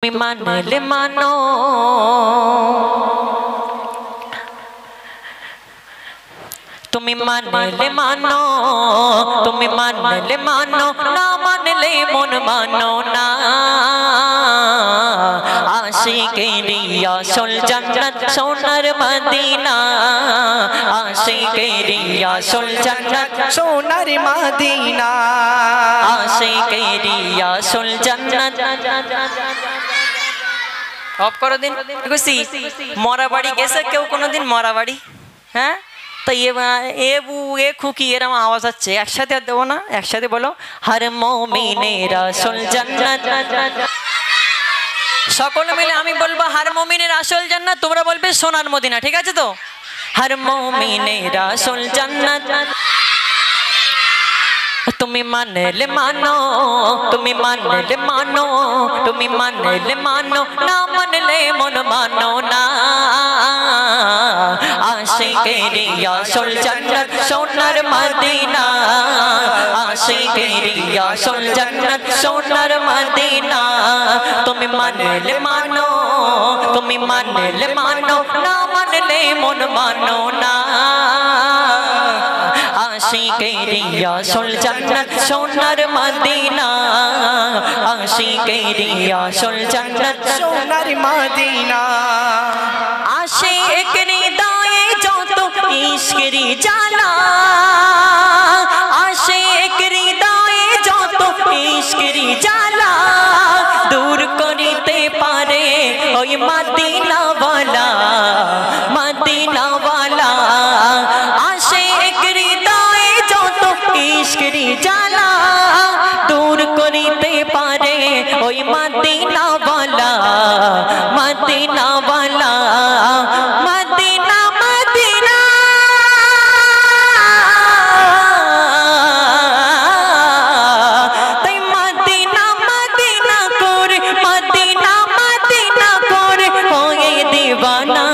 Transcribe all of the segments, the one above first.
তুমি মানলে মানো তুমি মানলে মানো তুমি মানলে মানো না মানলে মন মানো না আশিকেরি আসল জান্নাত সোনার মদিনা আশিকেরি আসল জান্নাত সোনার মদিনা আশিকেরি আসল জান্নাত অফ করো দিন খুশি মরা বাড়ি গেছে কেউ কোনোদিন মরা বাড়ি হ্যাঁ তো এ বু এ খুকি এরম আওয়াজ হচ্ছে একসাথে আর দেবো না একসাথে বলো হর মুমিনের আসল জান্নাত সকলে মিলে আমি বলবো হর মুমিনের আসল জান্নাত তোমরা বলবে সোনার মদিনা ঠিক আছে তো হর মুমিনের আসল জান্নাত তুমি মানলে মানো তুমি মানলে মানো তুমি মানলে মানো না মানলে মন মানো না আশিকেরি আসল জান্নাত সোনার মদিনা আশিকেরি আসল জান্নাত সোনার মদিনা তুমি মানলে মানো তুমি মানলে মানো না মানলে মন মানো না আশিকেরি আসল জান্নাত সোনার মদিনা আশিকেরি আসল জান্নাত সোনার মদিনা আশিকেরি দায়ে যত ইশকেরি জানা আশিকেরি দায়ে যত ইশকেরি জানা দূর করিতে পারে ওই মদিনা ওয়ালা মদিনা ওয়ালা আশিকেরি দায়ে যত ইশকেরি জানা দূর করিতে পারে ওই মদিনা ওয়ালা মদিনা ওয়ালা মদিনা মদিনা তাই মদিনা মদিনা করে মদিনা মদিনা করে হয়ে দিবানা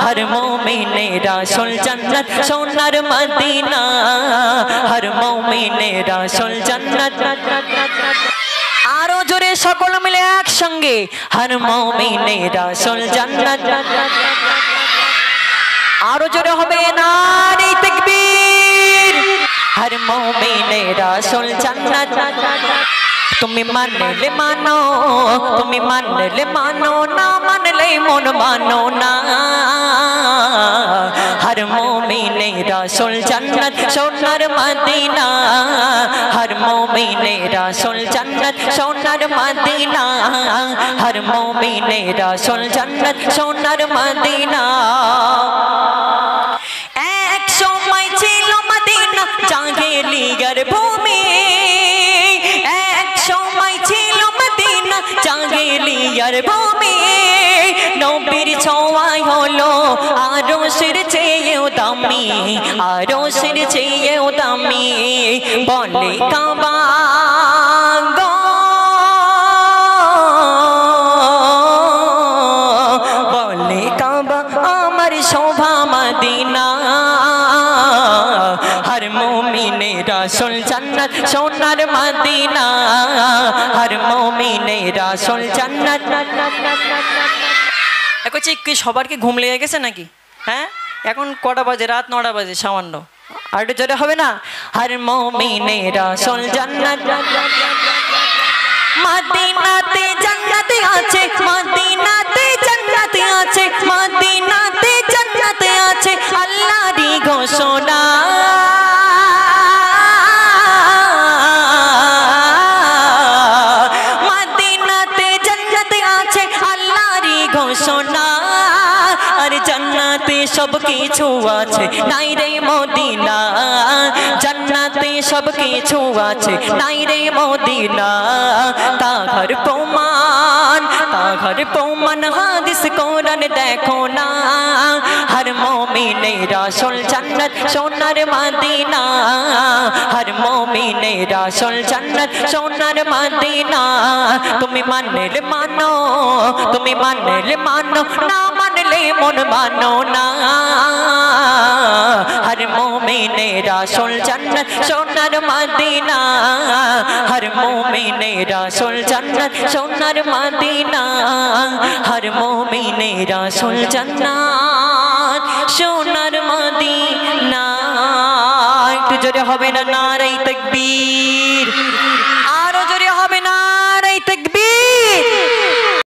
হর মুমিনের আসল জান্নাত সোনার মদিনা হর মুমিনের আসল জান্নাত আরো জোরে সকল মিলে একসঙ্গে হর মুমিনের আসল জান্নাত আরো জোরে হবে নারে তাকবীর হর মুমিনের আসল জান্নাত তুমি মানলে মানো তুমি মানলে মানো না মানলে মন মানো না হর মুমিনের আসল জান্নাত সোনার মদিনা হর মুমিনের আসল জান্নাত সোনার মদিনা হর মুমিনের আসল জান্নাত সোনার মদিনা এক সময় ছিল মদিনা জাহেলিয়ার ভূমি জাহেলিয়ার ভূমি নবীর ছোঁয়ায় হলো আরশের চেয়েও দামি আরশের চেয়েও দামি বলে কাবা গো বলে কাবা আমার শোভা মদিনা হর মুমিনের আসল জান্নাত সোনার মদিনা হর মুমিনের আসল জান্নাত এখন কি সবারকে ঘুম লেগে গেছে নাকি হ্যাঁ এখন কটা বাজে রাত 9টা বাজে সামান্য আর একটু জোরে হবে না হর মুমিনের আসল জান্নাত মদিনাতে জান্নাত আছে মদিনাতে জান্নাত আছে মদিনাতে জান্নাত আছে আল্লাহরই ঘোষণা মদিনাতে জান্নাত আছে আল্লাহরই ঘোষণা আর জান্নাতে সব কিছু আছে নাই রে মদিনা জান্নাতে সব কিছু আছে নাই রে মদিনা তাহার প্রমাণ হাদিস কোরআন দেখো না হর মুমিনের আসল জান্নাত সোনার মদিনা হর মুমিনের আসল জান্নাত সোনার মদিনা তুমি মানলে মানো তুমি মানলে মানো না মানলে বলে মন মানো না हर मोमिने रासुल जन्नत सोनार मदीना हर मोमिने रासुल जन्नत सोनार मदीना हर मोमिने रासुल जन्नत सोनार मदीना একটু জোরে হবে না নারে তাকবীর